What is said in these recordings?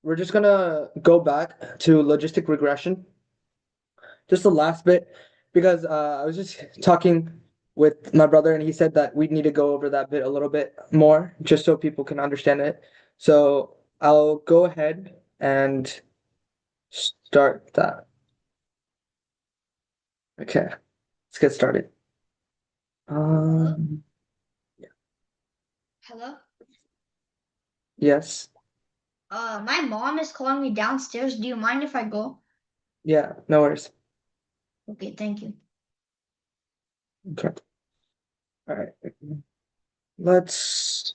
we're just gonna go back to logistic regression, just the last bit, because I was just talking with my brother and he said that we need to go over that bit a little bit more, just so people can understand it. So I'll go ahead and start that. Okay, let's get started. Hello? Um, Hello? yes, My mom is calling me downstairs. Do you mind if I go? yeah, no worries. Okay, thank you. Okay, all right. Let's.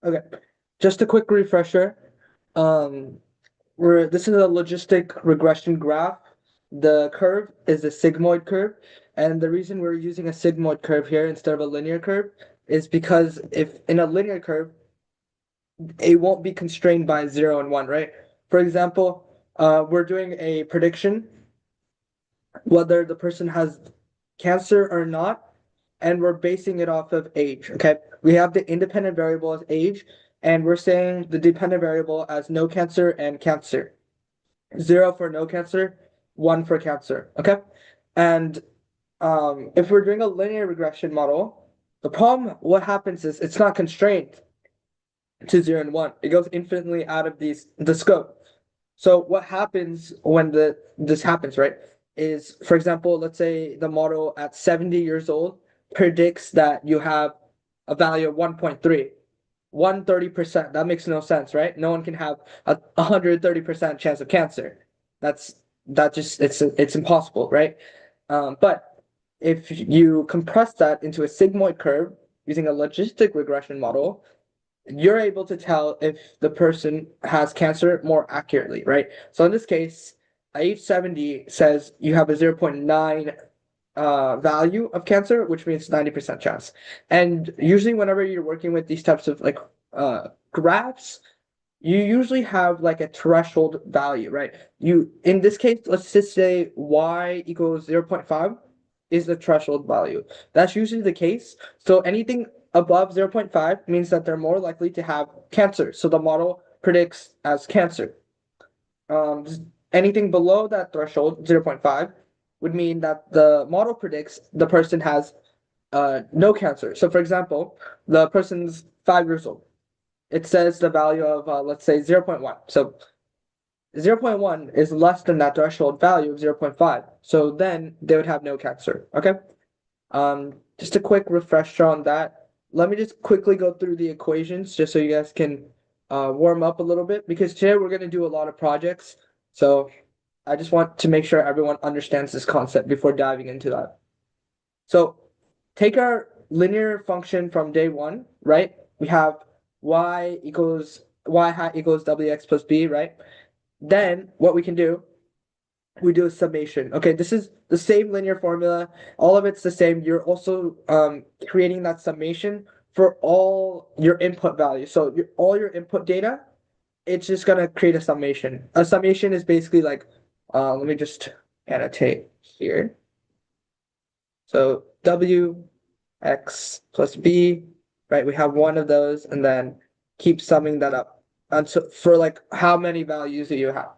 Okay, just a quick refresher. Um, this is a logistic regression graph. The curve is a sigmoid curve, and the reason we're using a sigmoid curve here instead of a linear curve is because if in a linear curve, it won't be constrained by 0 and 1, right? For example, we're doing a prediction whether the person has cancer or not, and we're basing it off of age. Okay, we have the independent variable as age, and we're saying the dependent variable as no cancer and cancer. 0 for no cancer, 1 for cancer. Okay, and if we're doing a linear regression model, the problem what happens is it's not constrained to 0 and 1. It goes infinitely out of the scope. So what happens when this happens, right? Is, for example, let's say the model at 70 years old predicts that you have a value of 1.3. 130%. That makes no sense, right? No one can have a 130% chance of cancer. That's that just it's impossible, right? But if you compress that into a sigmoid curve using a logistic regression model, you're able to tell if the person has cancer more accurately, right? So in this case, age 70 says you have a 0.9 value of cancer, which means 90% chance. And usually whenever you're working with these types of like graphs, you usually have like a threshold value, right? You in this case, let's just say y equals 0.5 is the threshold value. That's usually the case. So anything above 0.5 means that they're more likely to have cancer. So the model predicts as cancer. Um, Anything below that threshold, 0.5, would mean that the model predicts the person has no cancer. So for example, the person's 5 years old. It says the value of let's say 0.1. So 0.1 is less than that threshold value of 0.5. So then they would have no cancer. Okay. Just a quick refresher on that. Let me just quickly go through the equations just so you guys can warm up a little bit because today we're going to do a lot of projects. So I just want to make sure everyone understands this concept before diving into that. So take our linear function from day one, right? We have y hat equals wx plus b, right? Then what we can do, we do a summation. Okay, this is the same linear formula. All of it's the same. You're also creating that summation for all your input values. So all your input data, it's just gonna create a summation. A summation is basically like, let me just annotate here. So W x plus b, right? We have one of those, and then keep summing that up. And so for like how many values do you have?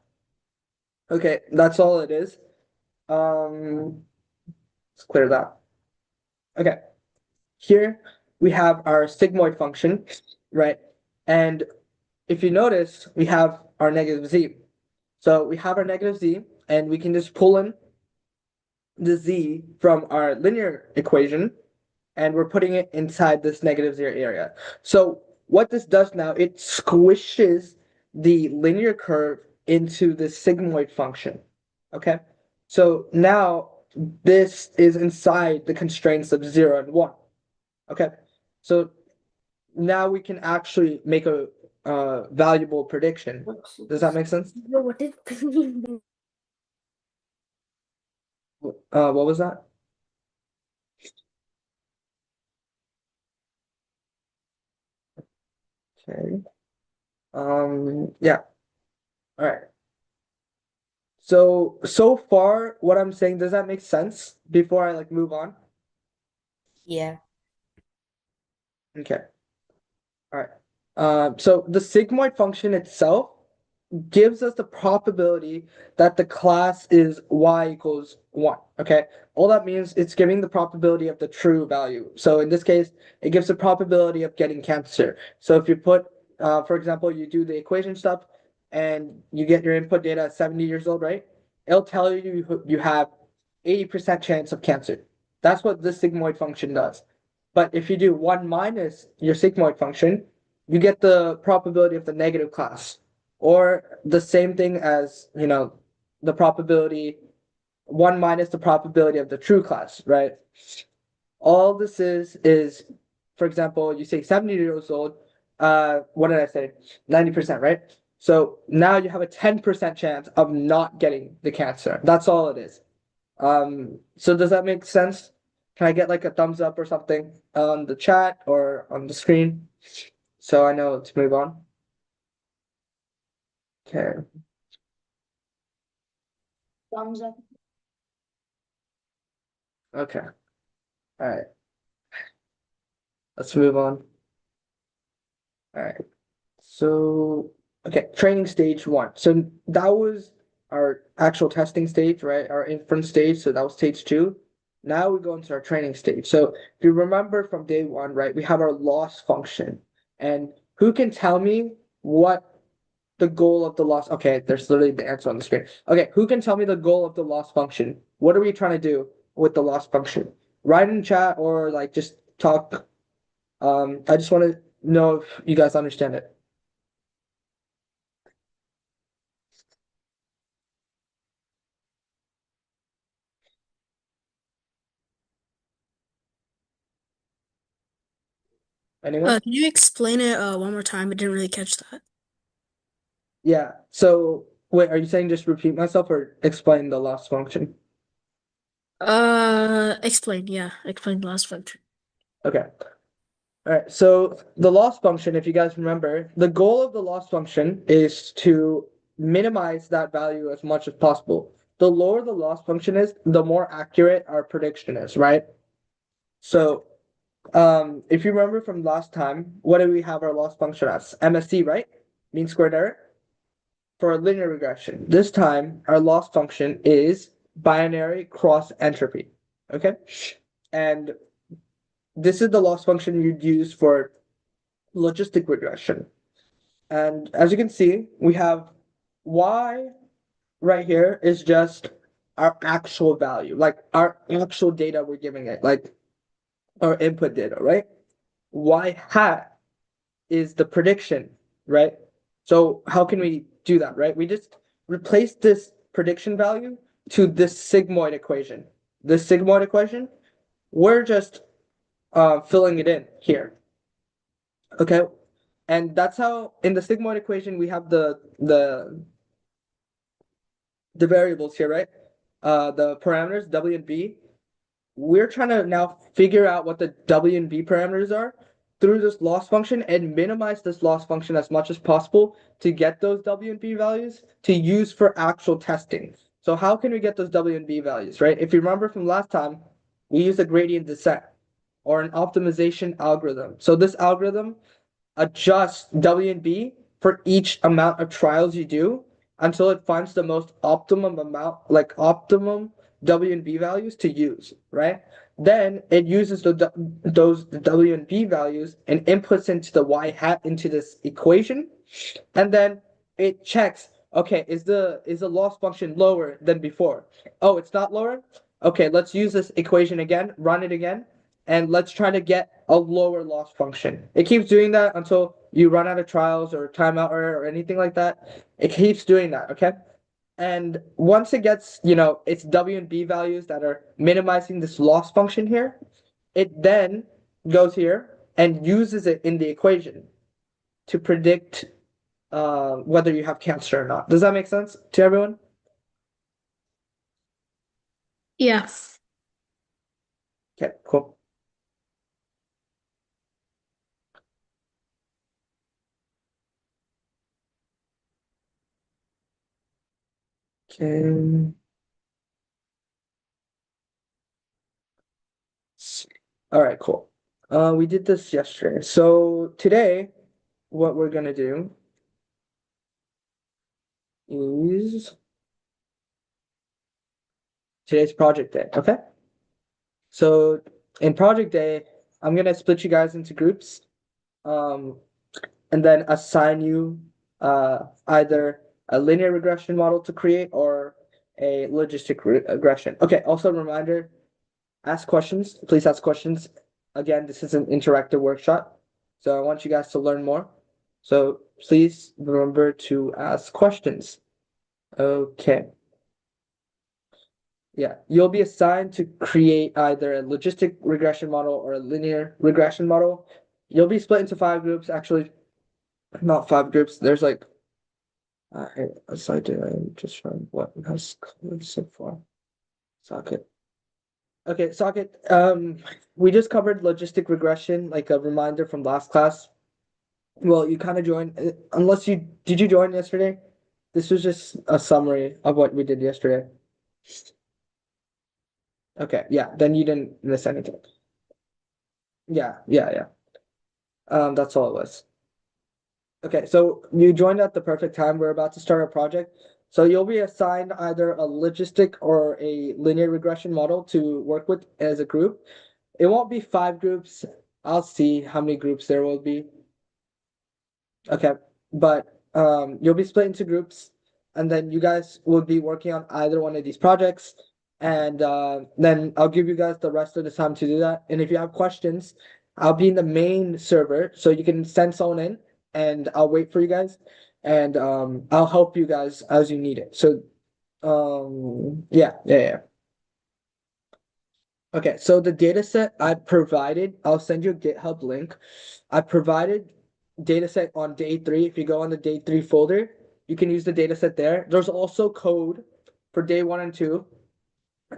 Okay, that's all it is. Let's clear that. Okay, here we have our sigmoid function, right? And if you notice, we have our negative z. So we have our negative z, and we can just pull in the z from our linear equation, and we're putting it inside this negative zero area. So what this does now, it squishes the linear curve into the sigmoid function. Okay. So now this is inside the constraints of 0 and 1. Okay. So now we can actually make a valuable prediction. Does that make sense? No, what is What was that? Okay. Yeah. All right. So far, what I'm saying, does that make sense before I like move on? Yeah. Okay. All right. So the sigmoid function itself gives us the probability that the class is y equals 1. Okay. All that means it's giving the probability of the true value. So in this case, it gives the probability of getting cancer. So if you put, for example, you do the equation stuff and you get your input data at 70 years old, right? It'll tell you you have 80% chance of cancer. That's what this sigmoid function does. But if you do 1 minus your sigmoid function, you get the probability of the negative class, or the same thing as, the probability 1 minus the probability of the true class, right? All this is, for example, you say 70 years old, what did I say? 90%, right? So now you have a 10% chance of not getting the cancer. That's all it is. So does that make sense? Can I get like a thumbs up or something on the chat or on the screen so I know to move on? Okay. Thumbs up. Okay. All right. Let's move on. All right. So, okay, training stage one. So that was our actual testing stage, right? Our inference stage. So that was stage two. Now we go into our training stage. So if you remember from day one, right, we have our loss function. And who can tell me what the goal of the loss? Okay, there's literally the answer on the screen. Okay, who can tell me the goal of the loss function? What are we trying to do with the loss function? Write in chat or like just talk. I just want to know if you guys understand it. Anyone? Can you explain it one more time? I didn't really catch that. Yeah. So wait, are you saying just repeat myself or explain the loss function? Explain. Yeah, explain the last one. Okay. All right. So the loss function, if you guys remember, the goal of the loss function is to minimize that value as much as possible. The lower the loss function is, the more accurate our prediction is, right? So if you remember from last time, what do we have our loss function as? MSE, right? Mean squared error for a linear regression. This time, our loss function is binary cross entropy. Okay? And this is the loss function you'd use for logistic regression. And as you can see, we have y right here is just our actual value, like our actual data we're giving it, like our input data, right? Y hat is the prediction, right? So how can we do that, right? We just replace this prediction value to this sigmoid equation. This sigmoid equation, we're just filling it in here. Okay. And that's how in the sigmoid equation we have the variables here, right? The parameters W and B. We're trying to now figure out what the W and B parameters are through this loss function and minimize this loss function as much as possible to get those W and B values to use for actual testing. So how can we get those W and B values, right? If you remember from last time, we used a gradient descent or an optimization algorithm. So this algorithm adjust W and B for each amount of trials you do until it finds the most optimum amount, like optimum W and B values to use, right? Then it uses those W and B values and inputs into the Y hat into this equation, and then it checks, okay, is the loss function lower than before? Oh, it's not lower? Okay, let's use this equation again, run it again, and let's try to get a lower loss function. It keeps doing that until you run out of trials or timeout or anything like that. It keeps doing that, okay? And once it gets, its W and B values that are minimizing this loss function here, it then goes here and uses it in the equation to predict whether you have cancer or not. Does that make sense to everyone? Yeah. Okay, cool. Okay. All right, cool. We did this yesterday. So today what we're gonna do is today's project day, okay? So in project day, I'm gonna split you guys into groups, and then assign you either a linear regression model to create or a logistic regression. Okay, also a reminder, ask questions. Please ask questions. Again, this is an interactive workshop, so I want you guys to learn more. So please remember to ask questions. Okay. Yeah, you'll be assigned to create either a logistic regression model or a linear regression model. You'll be split into 5 groups. Actually, not 5 groups. There's like, I'm just trying what has covered so far. Socket. Okay, socket. We just covered logistic regression, like a reminder from last class. Well, you kind of joined, unless did you join yesterday? This was just a summary of what we did yesterday. Okay, yeah, then you didn't miss anything. Yeah. That's all it was. Okay, so you joined at the perfect time. We're about to start a project. So you'll be assigned either a logistic or a linear regression model to work with as a group. It won't be 5 groups. I'll see how many groups there will be. Okay, but you'll be split into groups, and then you guys will be working on either one of these projects, and then I'll give you guys the rest of the time to do that. And if you have questions, I'll be in the main server, so you can send someone in, and I'll wait for you guys, and I'll help you guys as you need it. So, yeah. Okay, so the data set I provided, I'll send you a GitHub link. I provided data set on day 3. If you go on the day 3 folder, you can use the data set there. There's also code for day 1 and 2.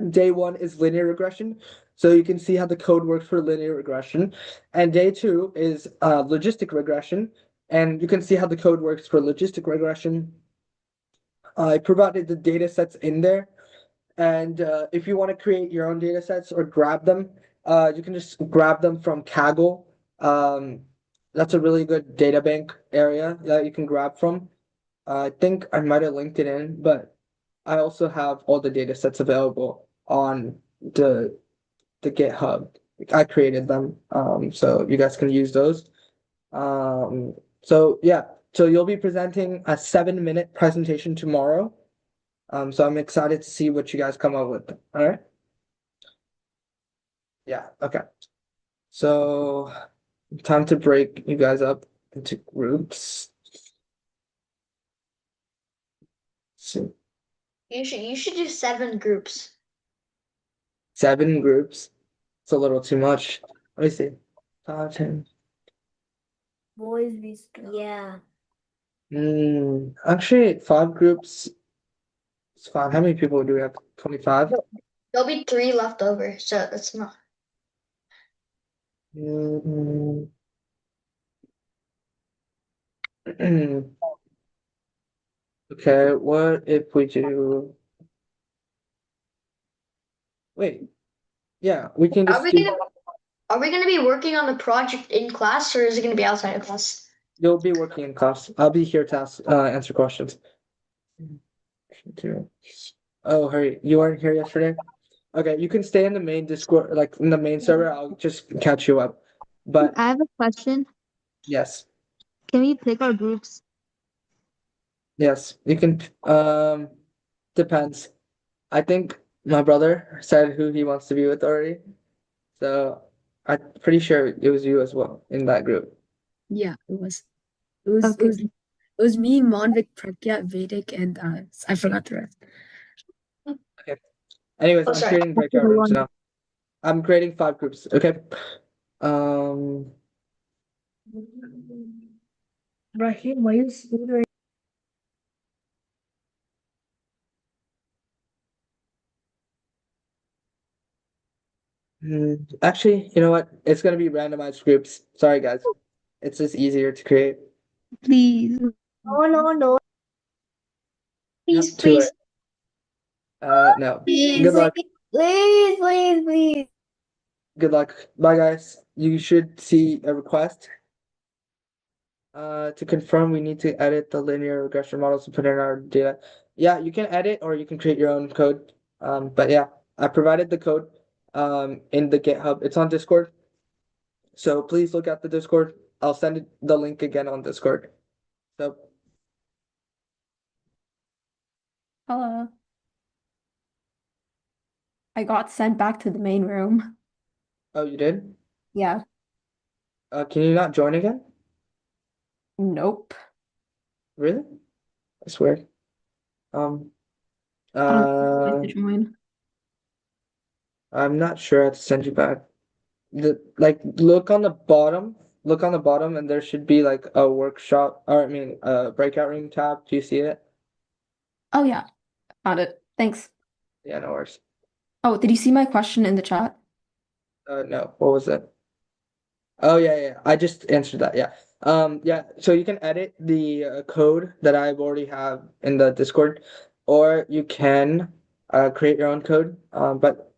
Day 1 is linear regression, so you can see how the code works for linear regression. And day 2 is logistic regression, and you can see how the code works for logistic regression. I provided the data sets in there. And if you want to create your own data sets or grab them, you can just grab them from Kaggle. That's a really good data bank area that you can grab from. I think I might have linked it in, but I also have all the data sets available on the GitHub. I created them, so you guys can use those. So yeah, so you'll be presenting a 7-minute presentation tomorrow. So I'm excited to see what you guys come up with. All right. Yeah. Okay. So time to break you guys up into groups. So You should do 7 groups. 7 groups. It's a little too much. Let me see. 5, 10. Boys, yeah. Actually, 5 groups. It's fine. How many people do we have? 25? There'll be 3 left over, so that's not. Mm, Okay, what if we do? Wait, yeah, we can Are just we do. gonna are we gonna be working on the project in class, or is it gonna be outside of class? You'll be working in class. I'll be here to answer questions. Oh, hurry! You weren't here yesterday. Okay, you can stay in the main Discord, like in the main server. I'll just catch you up. But I have a question. yes, Can we pick our groups? yes, you can. Depends. I think my brother said who he wants to be with already, so I'm pretty sure it was you as well in that group. Yeah, it was. It was. Okay. It was me, Monvik, Pragya, Vedic, and I forgot the rest. Anyways, Oh, I'm sorry. creating breakout rooms now. I'm creating 5 groups. Okay. Um. Rahim, why you doing? Actually, you know what? It's gonna be randomized groups. Sorry, guys. It's just easier to create. Please. No. Please, To please, it. No. Please, Good luck. please. Good luck. Bye, guys. You should see a request. To confirm, we need to edit the linear regression models to put in our data. Yeah, you can edit or you can create your own code. But yeah, I provided the code in the GitHub. It's on Discord. So please look at the Discord. I'll send the link again on Discord. So Hello. I got sent back to the main room. oh, you did? Yeah. Can you not join again? Nope. Really? That's weird. Um, I don't know how uh, to join. I'm not sure how to send you back. Look on the bottom. Look on the bottom, and there should be like a workshop, or I mean, a breakout room tab. Do you see it? Oh yeah, found it. Thanks. Yeah, no worries. Oh, did you see my question in the chat? No. What was it? Oh yeah. I just answered that. Yeah. Yeah. So you can edit the code that I've already have in the Discord, or you can create your own code. But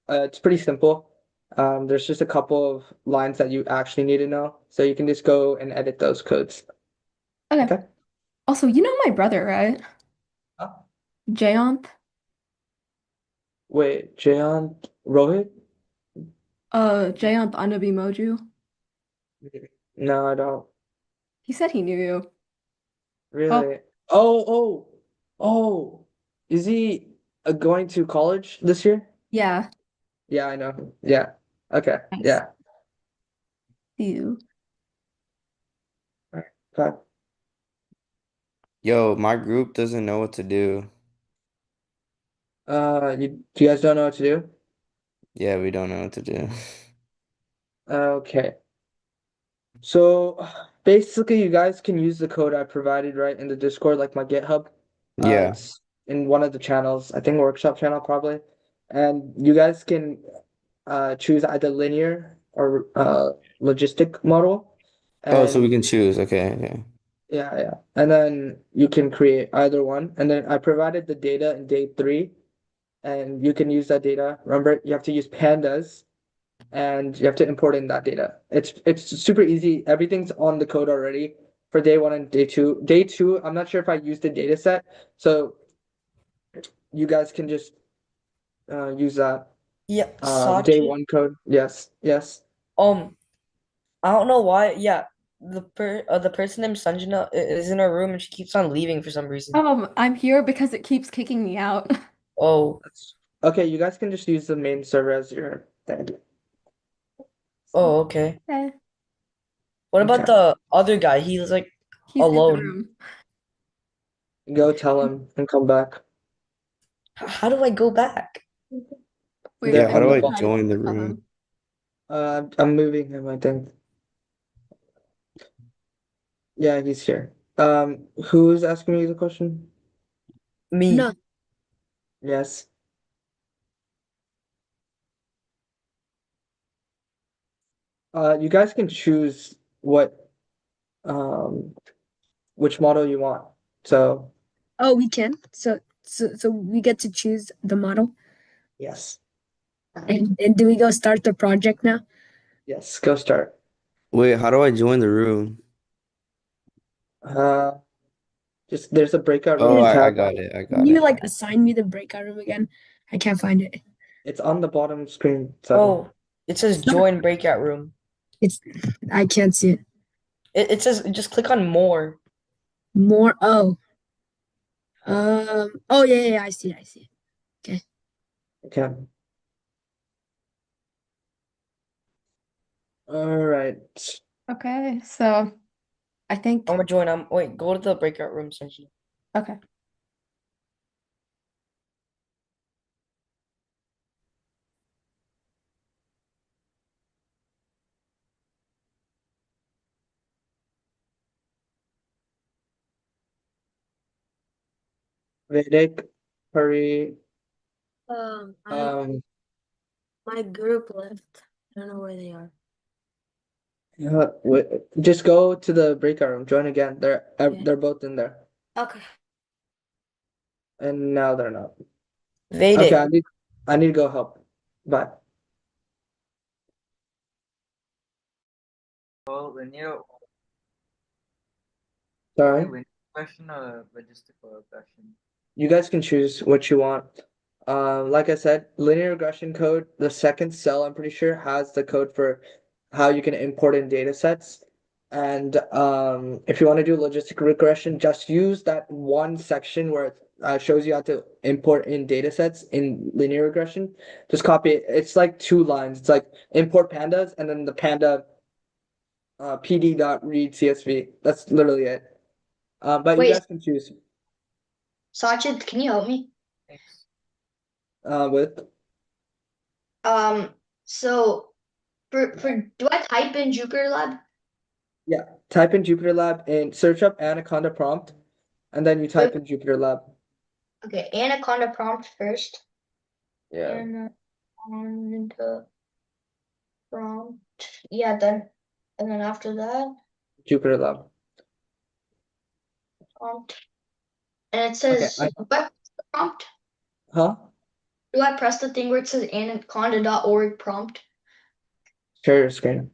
it's pretty simple. There's just a couple of lines that you actually need to know, so you can just go and edit those codes. Okay. Okay. Also, you know my brother, right? Huh? Jayanth? Wait, Jayan Rohit? Jayanth Anabimoju. No, I don't. He said he knew you. Oh, Really? Oh. Is he going to college this year? yeah. Yeah, I know. Yeah. Okay. Nice. Yeah. See you. Okay. Yo, my group doesn't know what to do. You guys don't know what to do? Yeah, we don't know what to do. Okay. So basically, you guys can use the code I provided right in the Discord, like my GitHub. Yeah. It's in one of the channels, I think workshop channel probably. And you guys can choose either linear or logistic model. Oh, so we And can choose. Okay. yeah. And then you can create either one. And then I provided the data in day 3, and you can use that data. Remember, you have to use pandas and you have to import in that data. It's super easy. Everything's on the code already for day 1 and day 2. Day 2, I'm not sure if I used the data set, so you guys can just use that. Yeah, Day Sachi. 1 code. Yes. I don't know why. Yeah, the person named Sanjana is in her room and she keeps on leaving for some reason. I'm here because it keeps kicking me out. Oh, Okay, you guys can just use the main server as your thing. oh, okay. Okay. What about Okay. the other guy? He was like He's in the alone. room. Go tell him and come back. How do I go back? Wait, They're Yeah, how on do the I bottom. join the room? I'm moving him, I think. Yeah, he's here. Who's asking me the question? Me. No. Yes. You guys can choose um which model you want. So Oh, we can. So we get to choose the model. yes, And do we go start the project now? yes, go start. Wait, how do I join the room? Uh, just there's a breakout Oh, room I tab. got it. I Can got you it. like assign me the breakout room again? I can't find it. It's on the bottom screen. So Oh, it says It's not- join breakout room. It's I can't see it. It says just click on more. More. Oh. Oh yeah. I see it. okay. All right. Okay, so I think I'm gonna join. Wait, go to the breakout room, Sanjana. okay. Vedic, hurry. I Um, my group left. I don't know where they are. just go to the breakout room. Join again. They're both in there, Okay. and now they're not. Vedic. Okay, I need to go help. Bye. Well, linear Sorry, linear regression or logistical regression? you guys can choose what you want. Like I said, linear regression code, the second cell, I'm pretty sure, has the code for how you can import in data sets. And if you want to do logistic regression, just use that one section where it shows you how to import in data sets in linear regression. Just copy it. It's like 2 lines. It's like import pandas and then the panda pd dot read CSV. That's literally it. But you Wait, guys can choose Sachit, can you help me? Thanks. with. So for do I type in Jupyter Lab? Yeah, type in Jupyter Lab and search up Anaconda prompt, and then you type in Jupyter Lab. Okay, Anaconda prompt first. Yeah. Anaconda prompt. Yeah, then and then after that Jupyter Lab. prompt. And it says what prompt? Huh? Do I press the thing where it says anaconda.org prompt? Share your screen.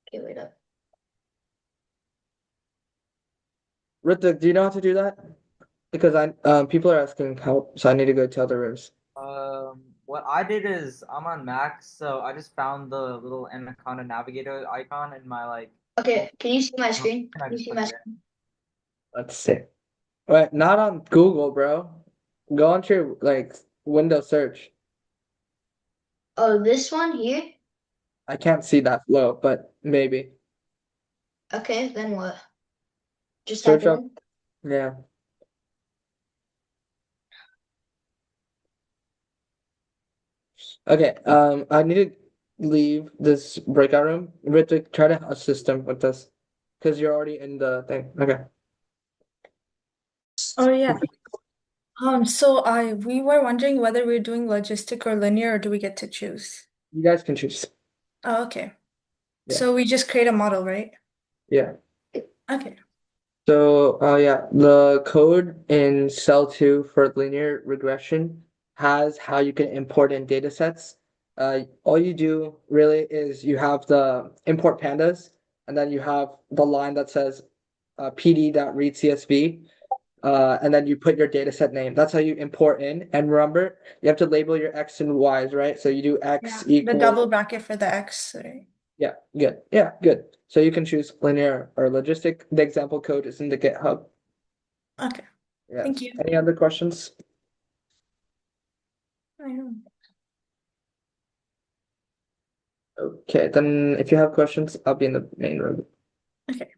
Okay, wait up. Ritik, do you know how to do that? Because people are asking help, so I need to go to other rooms. What I did is I'm on Mac, so I just found the little Anaconda navigator icon in my like. Okay, can you see my screen? And I Can you just see put my it in. screen? Let's see. Wait, not on Google, bro. Go onto your like Windows search. Oh, this one here? I can't see that low, but maybe. Okay, then what? Just type Search it up. in. Yeah. Okay. I need to leave this breakout room. Ritik, try to assist him with this, because you're already in the thing. Okay. Oh yeah. So we were wondering whether we're doing logistic or linear, or do we get to choose? You guys can choose. Oh, okay. Yeah. So we just create a model, right? Yeah. Okay. So, yeah, the code in cell 2 for linear regression has how you can import in data sets. All you do really is you have the import pandas, and then you have the line that says pd.readcsv, and then you put your data set name. That's how you import in. And remember, you have to label your x and y's, right? So you do x Yeah. The double equals. bracket for the X, right? Yeah, good. Yeah, good. So you can choose linear or logistic. The example code is in the GitHub. Okay. Yes. Thank you. Any other questions? I know. Okay, then if you have questions, I'll be in the main room. Okay.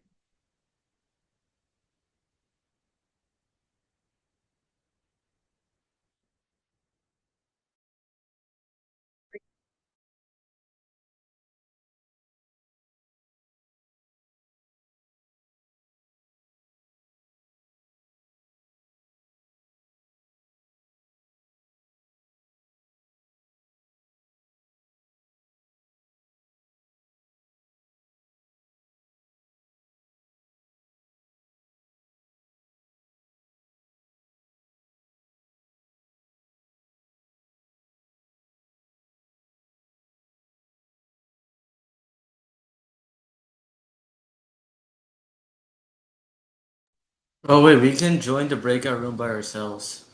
Oh wait, we can join the breakout room by ourselves.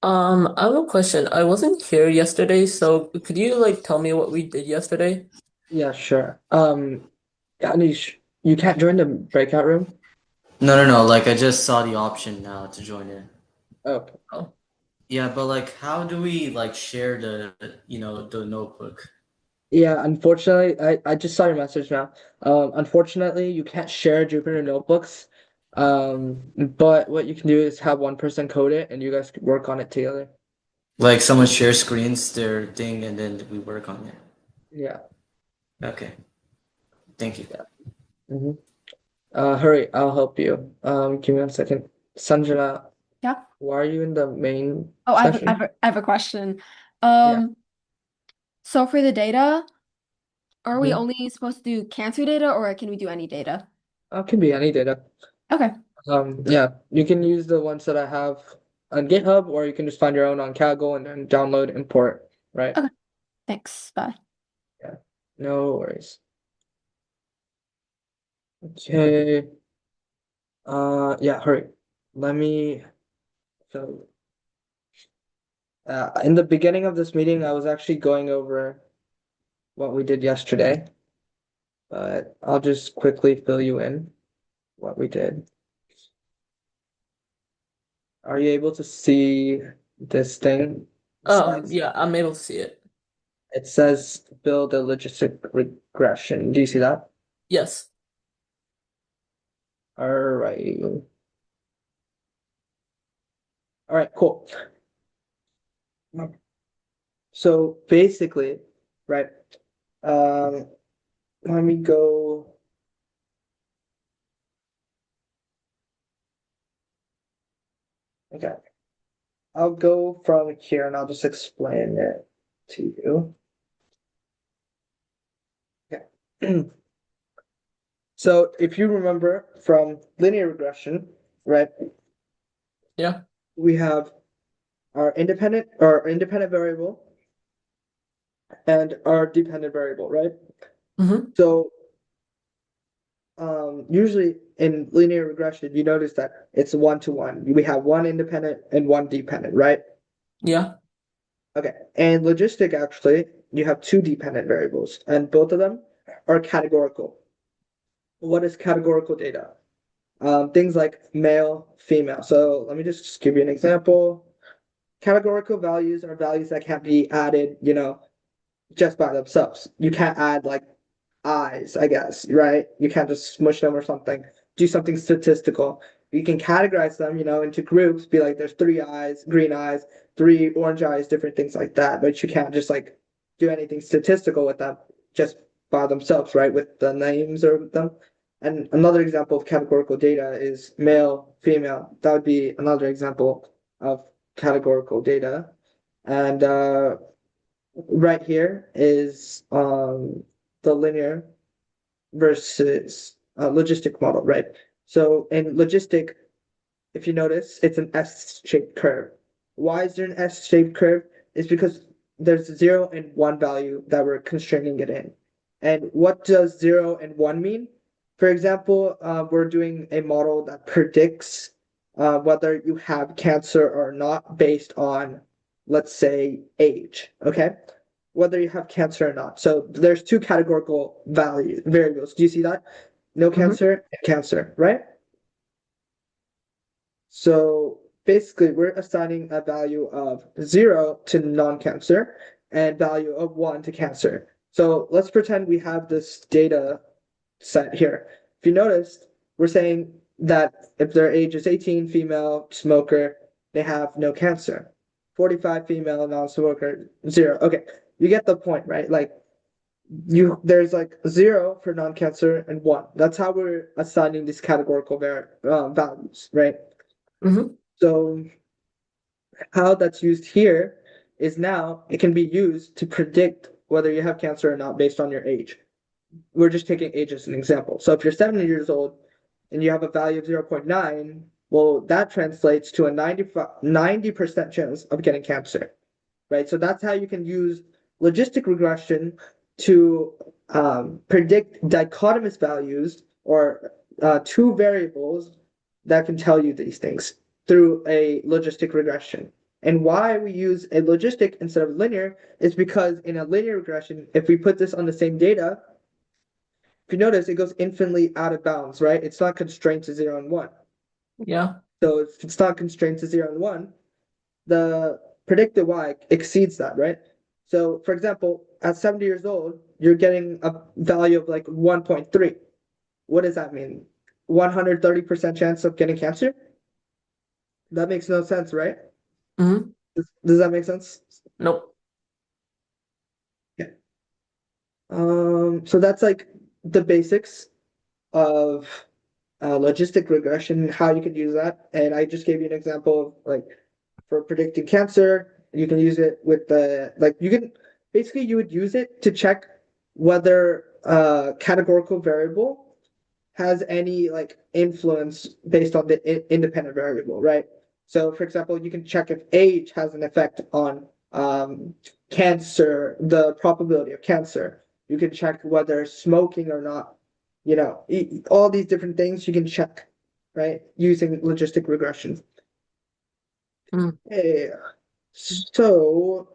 I have a question. I wasn't here yesterday, so could you like tell me what we did yesterday? Yeah, sure. Anish, you can't join the breakout room? No. Like I just saw the option now to join it. Oh, Oh. Yeah, but like how do we like share the notebook? yeah, unfortunately, I just saw your message now. Unfortunately, you can't share Jupyter notebooks. But what you can do is have one person code it and you guys could work on it together. Like someone shares screens their thing and then we work on it. Yeah. Okay. Thank you. Mm-hmm. Hurry, I'll help you. Give me 1 second. Sanjana, Yeah. why are you in the main Oh, session? I have a question. Yeah. So for the data, are we Mhm. only supposed to do cancer data or can we do any data? It can be any data. Okay. Yeah, you can use the ones that I have on GitHub, or you can just find your own on Kaggle and then download, import, right? Okay. Thanks. Bye. Yeah, no worries. Okay. Yeah, hurry. Let me. So, in the beginning of this meeting, I was actually going over what we did yesterday, but I'll just quickly fill you in what we did. Are you able to see this thing? Yeah, I'm able to see it. It says build a logistic regression. Do you see that? Yes. All right. All right, cool. So basically, right, let me go. Okay, I'll go from here and I'll just explain it to you. Okay. So if you remember from linear regression, right, Yeah. we have our independent variable and our dependent variable, right? Mm-hmm. So usually in linear regression, you notice that it's 1-to-1. We have one independent and one dependent, right? Yeah. Okay. And logistic, actually, you have two dependent variables, and both of them are categorical. What is categorical data? Things like male, female. So let me just give you an example. Categorical values are values that can be added, just by themselves. You can't add like eyes, I guess, right? You can't just smush them or something. Do something statistical. You can categorize them, into groups, be like there's 3 eyes, green eyes, 3 orange eyes, different things like that. But you can't just like do anything statistical with them just by themselves, right? With the names or with them. And another example of categorical data is male, female. That would be another example of categorical data. And right here is the linear versus logistic model, right? So in logistic, if you notice, it's an S-shaped curve. Why is there an S-shaped curve? It's because there's 0 and 1 value that we're constraining it in. And what does 0 and 1 mean? For example, we're doing a model that predicts whether you have cancer or not based on, let's say, age, okay? Whether you have cancer or not. So there's two categorical variables. Do you see that? No cancer and cancer, right? So basically, we're assigning a value of 0 to non-cancer and value of 1 to cancer. So let's pretend we have this data set here. If you notice, we're saying that if their age is 18, female, smoker, they have no cancer. 45, female, non-smoker, 0. Okay, you get the point, right? Like there's like 0 for non-cancer and 1. That's how we're assigning these categorical values, right? Mm-hmm. So how that's used here is now it can be used to predict whether you have cancer or not based on your age. We're just taking age as an example. So if you're 70 years old and you have a value of 0.9, well, that translates to a 90% chance of getting cancer, right? So that's how you can use logistic regression to predict dichotomous values or two variables that can tell you these things through a logistic regression. And why we use a logistic instead of linear is because in a linear regression, if we put this on the same data, if you notice, it goes infinitely out of bounds, right? It's not constrained to 0 and 1. Yeah. So if it's not constrained to 0 and 1, the predicted Y exceeds that, right? So for example, at 70 years old, you're getting a value of like 1.3. What does that mean? 130% chance of getting cancer? That makes no sense, right? Mm-hmm. Does that make sense? Nope. Yeah. So that's like the basics of logistic regression, how you could use that. And I just gave you an example of like for predicting cancer. You can use it with you would use it to check whether a categorical variable has any like influence based on the independent variable, right? So for example, you can check if age has an effect on cancer, the probability of cancer. You can check whether smoking or not all these different things you can check, right? Using logistic regression. Mm. Okay, so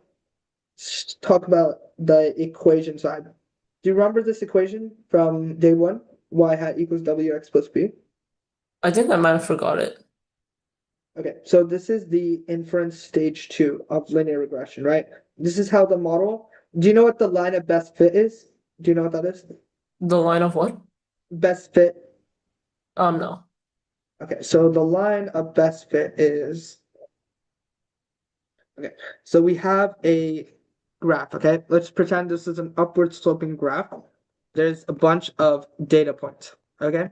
let's talk about the equation side. Do you remember this equation from day one? Y hat equals WX plus B. I think I might have forgot it. Okay, so this is the inference stage 2 of linear regression, right? This is how the model. Do you know what the line of best fit is? Do you know what that is? The line of what? Best fit. No. Okay, so the line of best fit is. Okay, so we have a graph, okay? Let's pretend this is an upward sloping graph. There's a bunch of data points, okay?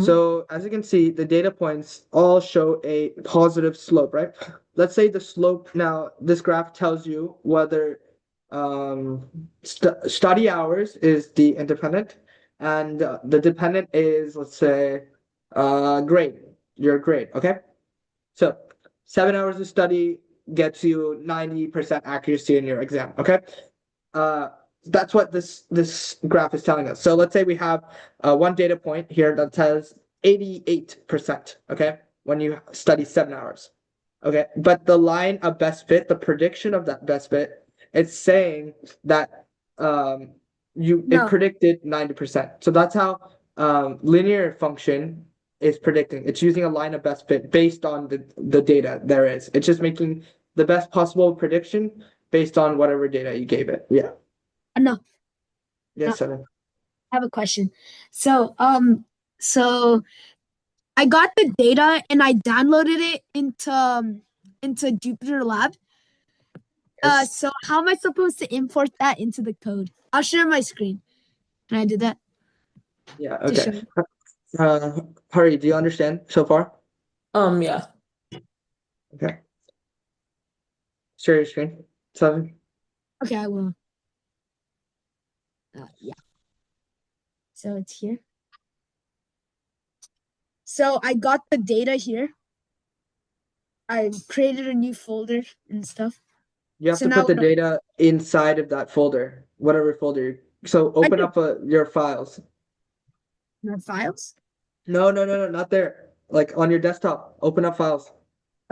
So as you can see, the data points all show a positive slope, right? Let's say the slope now, this graph tells you whether study hours is the independent and the dependent is, let's say, grade, your grade, okay? So 7 hours of study gets you 90% accuracy in your exam, okay? Uh, that's what this graph is telling us. So let's say we have one data point here that says 88%, okay, when you study 7 hours. Okay, but the line of best fit, the prediction of that best fit, it's saying that it predicted 90%. So that's how linear function is predicting. It's using a line of best fit based on the data there is. It's just making the best possible prediction based on whatever data you gave it. Yeah. No, Yes, Seven. I have a question. So I got the data and I downloaded it into Jupyter Lab. Yes. So how am I supposed to import that into the code? I'll share my screen. Can I do that? Yeah, To show okay. Hurry, do you understand so far? Yeah. Okay. Share your screen. Seven. Okay, I will. Yeah. So it's here. So I got the data here. I created a new folder and stuff. You have So to now put the data inside of that folder, whatever folder. So open up your files. my files. No, not there. Like on your desktop. Open up files.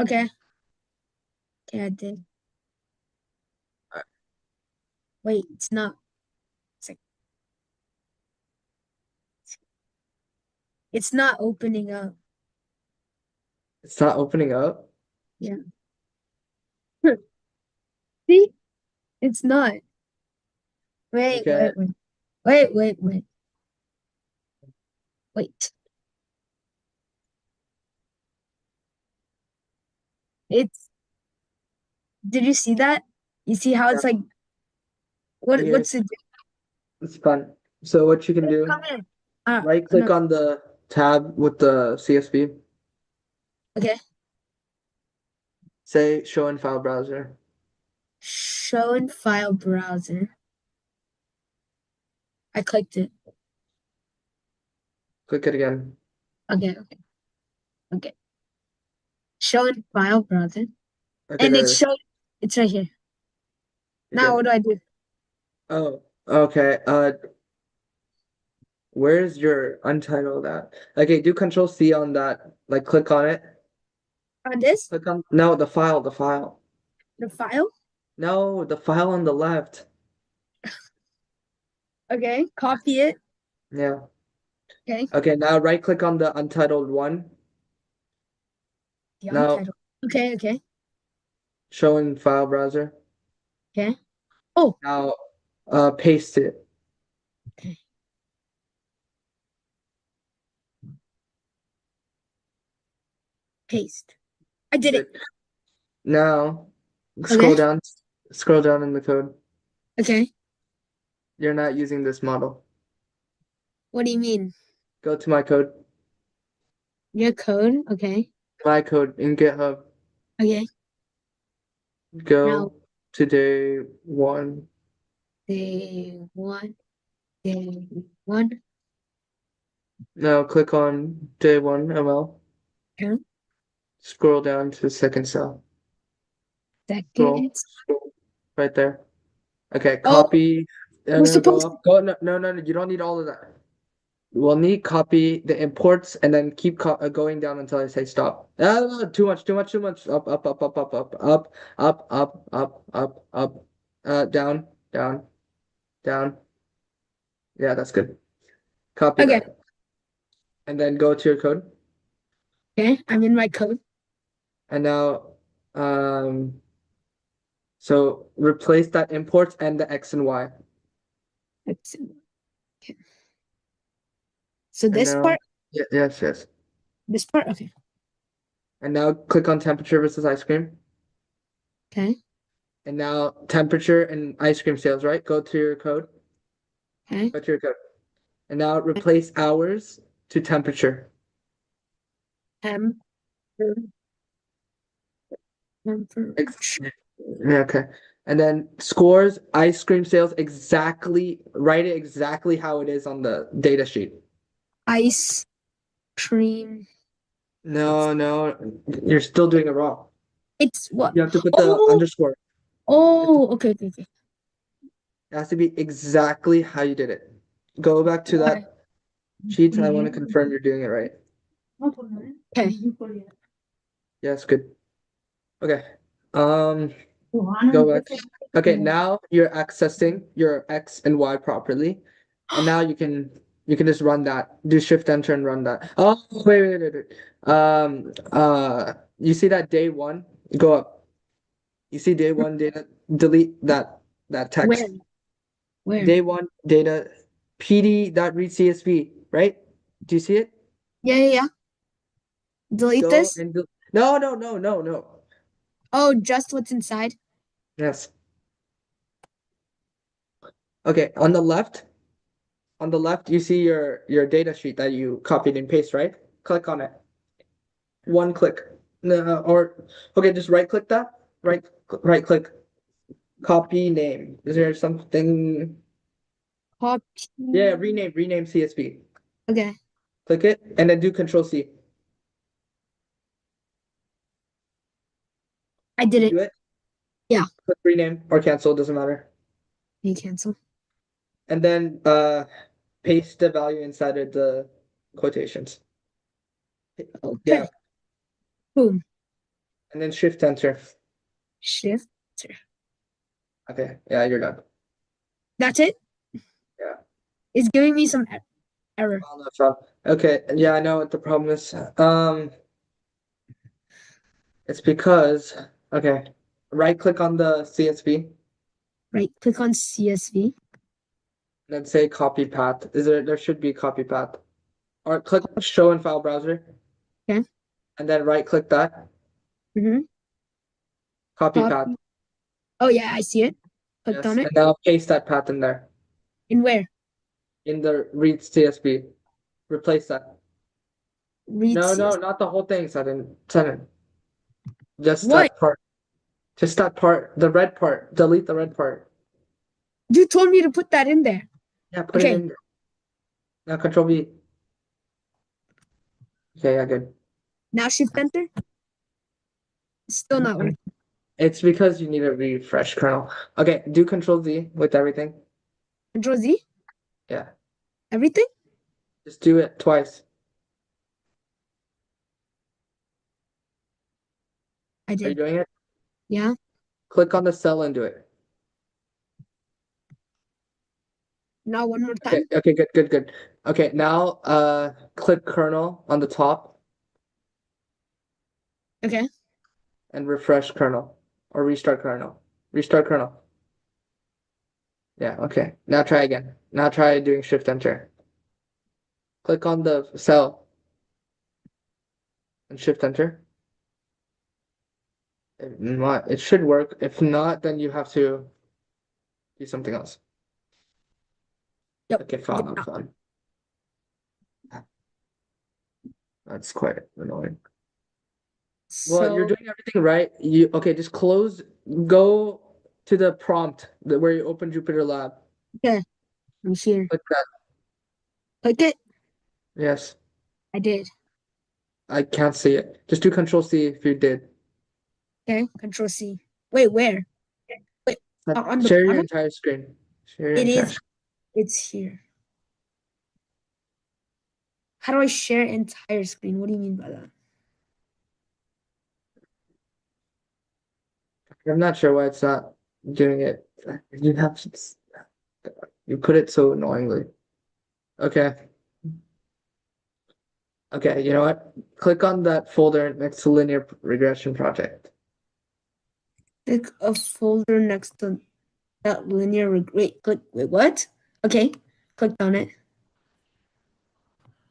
Okay. Okay, I did. Wait, it's not. It's not opening up. It's not opening up. Yeah. See? It's not. Wait, Okay. wait. It's did you see that? You see how it's like Okay, what's it? it's fun. So what you can do, Come in. right No. click on the tab with the CSV. Okay. Say show in file browser. Show in file browser. I clicked it. Click it again. Okay. Show in file browser. Okay, And there it's it is. it's right here. Now Okay. what do I do? Oh, okay. Where's your untitled at? Okay, do Control C on that. Like click on it. On this? Click on no, the file. The file? No, the file on the left. Okay. Copy it. Yeah. Okay. Okay, now right click on the untitled one. The Now untitled. Okay. show in file browser. Okay. Oh. Now paste it. Okay. Paste. I did it. Now Okay. scroll down in the code. Okay. You're not using this model. What do you mean? Go to my code. Your code? Okay. My code in GitHub. Okay. Now Go to day one. day one. Day one. Now click on day one ML. Okay. Scroll down to the second cell. Second. Scroll right there. Okay, Oh, copy. we're Go supposed up. Go no, you don't need all of that. we'll need copy the imports and then keep going down until I say stop. Too much. Up, up, up, up, up, up, up, up, up, up, up, up. Down, down, down. Yeah, that's good. Copy Okay. that. And then go to your code. Okay, I'm in my code. And now, so replace that imports and the X and Y. Let's see. Okay. So And this now, part, yes. this part, okay. And now click on temperature versus ice cream. Okay. And now temperature and ice cream sales, right? Go to your code. Okay. Go to your code. And now replace hours to temperature. Temperature. Yeah, okay. And then scores ice cream sales exactly, write it exactly how it is on the data sheet. Ice cream. No, you're still doing it wrong. It's what? You have to put the Oh, underscore. okay. It has to be exactly how you did it. Go back to that sheet and I want to confirm you're doing it right. Okay. Yes, good. Okay. Go back. Okay, now you're accessing your X and Y properly. And now you can just run that. Do shift enter and run that. Oh, wait. You see that day one? Go up. You see day one data, delete that text. Where? Day one data pd.read CSV, right? Do you see it? Yeah. Delete Go this. and no. Oh, just what's inside. Yes. Okay, on the left, you see your data sheet that you copied and paste, right? Click on it. One click. No, or okay, just right click that. Right click. Copy name. Is there something? Copy. Yeah, rename CSV. Okay. Click it and then do Control C. I did Do it. it. Yeah. Click rename or cancel, doesn't matter. You cancel. And then paste the value inside of the quotations. Okay. Yeah. Boom. And then shift enter. Shift. Okay. Yeah, you're done. That's it. Yeah. It's giving me some error. Oh, no problem. Okay. Yeah, I know what the problem is. It's because right click on the CSV, Right. Click on CSV. then say copy path. There should be copy path. Or click show in file browser. Okay. And then right click that. Mm-hmm. Copy path. Oh yeah, I see it. Clicked Yes. on it. And now paste that path in there. In where? In the read CSV. Replace that. Read No, CSV. not the whole thing, Sudden. Just What? that part. Just that part. The red part. Delete the red part. You told me to put that in there. Yeah, put it in there. Now Control V. Okay, yeah, good. Now shift enter. Still not working. It's because you need a refresh kernel. Okay, do Control Z with everything. Control Z. Yeah, Everything. just do it twice. I Are you did. doing it? Yeah. Click on the cell and do it. Now one more time. Okay, good. Okay, now click kernel on the top Okay. and refresh kernel or restart kernel. Restart kernel. Yeah, okay. Now try again. Now try doing shift enter. Click on the cell and shift enter. It should work. If not, then you have to do something else. Yep. Okay, fine. That's quite annoying. Well, you're So doing everything right. Just go to the prompt where you open Jupyter Lab. okay, I'm here. Click that. Click it. Yes. I did. I can't see it. Just do Control C if you did. Okay. Control C. Wait, where? Wait, on the Share your bottom? entire screen. Share your It entire is. screen. It's here. How do I share entire screen? What do you mean by that? I'm not sure why it's not doing it. You have to, you put it so annoyingly. Okay. Okay, you know what? Click on that folder next to linear regression project. Click a folder next to that linear wait, what? Okay, clicked on it.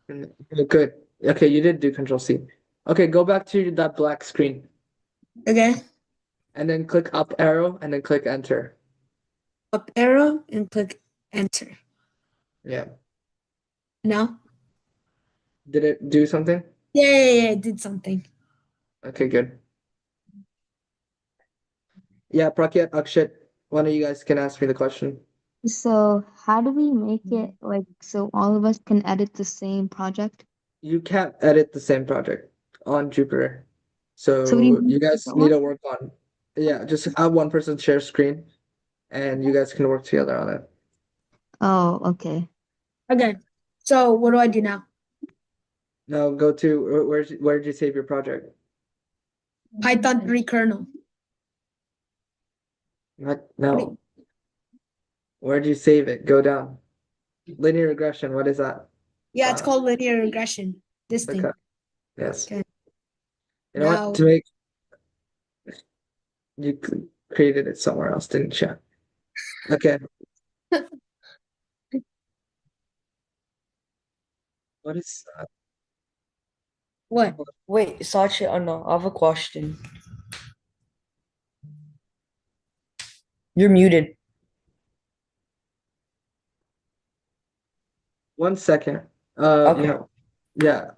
Okay, good. Okay, you did do Control C. Okay, go back to that black screen Okay, and then click up arrow and then click enter. up arrow and click enter. Yeah. Now? Did it do something? Yeah, it did something. Okay, good. Yeah, Prakyat, Akshat, one of you guys can ask me the question. So how do we make it like so all of us can edit the same project? You can't edit the same project on Jupyter. So what do you So mean you guys different need to one? work on, yeah, just have one person share screen and you guys can work together on it. Oh, okay. Okay, so what do I do now? Now go to, where did you save your project? Python 3 kernel. What? No. Where did you save it? Go down. Linear regression, what is that? Yeah, it's called linear regression. This thing. Okay. Yes. Okay. You know Now, what? To make you created it somewhere else, didn't you? Okay. What is what? Wait, Sachi, no, I have a question. You're muted. 1 second? Okay. Yeah. Yeah.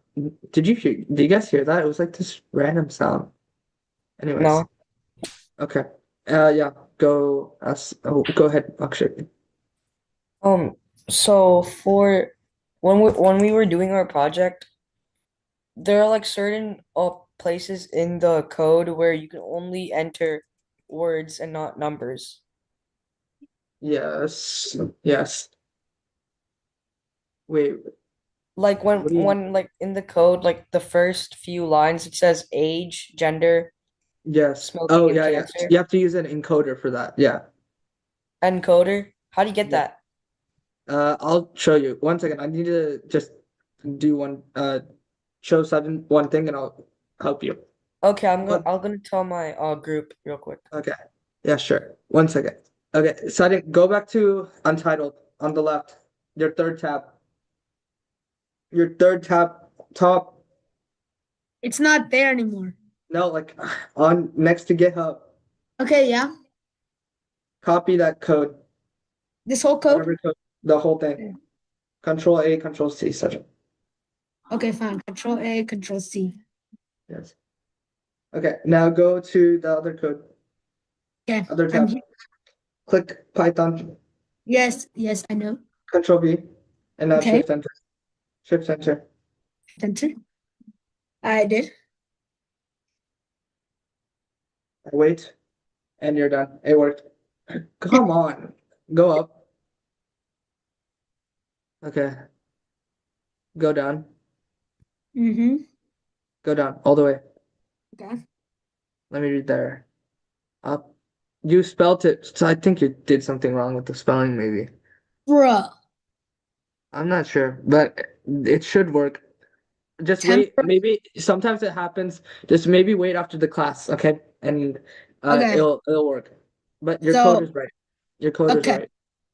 Did you guys hear that? It was like this random sound. Anyways. No. Okay. Yeah. Go ahead, Akshay. So for when we were doing our project, there are like certain places in the code where you can only enter words and not numbers. Yes. Yes. Wait, Like what do you when like in the code, like the first few lines, it says age, gender, yes. smoking, Oh and yeah, yeah. cancer. You have to use an encoder for that. Yeah. Encoder. How do you get Yeah. that? I'll show you. 1 second. I need to just do show sudden one thing and I'll help you. Okay, But I'm gonna tell my group real quick. okay. Yeah, sure. 1 second. Okay, setting, go back to Untitled on the left. Your third tab. Your third tab top. It's not there anymore. No, like on next to GitHub. Okay, yeah. Copy that code. This whole code? Whatever code, the whole thing. Control A, Control C, such a Okay, fine. Control A, Control C. yes. Okay, now go to the other code. Okay, Other I'm tab. here. Click Python. Yes, I know. Control V. And now Okay. Shift Enter. Shift Enter. Enter. I did. Wait. And you're done. It worked. Come on. Go up. Okay. Go down. Mm-hmm. Go down. All the way. Okay. Let me read there. Up. You spelled it. So I think you did something wrong with the spelling, maybe. Bruh. I'm not sure, but it should work. Just wait. Maybe sometimes it happens. Just maybe wait after the class, okay? And Okay. it'll work. But your So- code is right. Your code is Okay. right.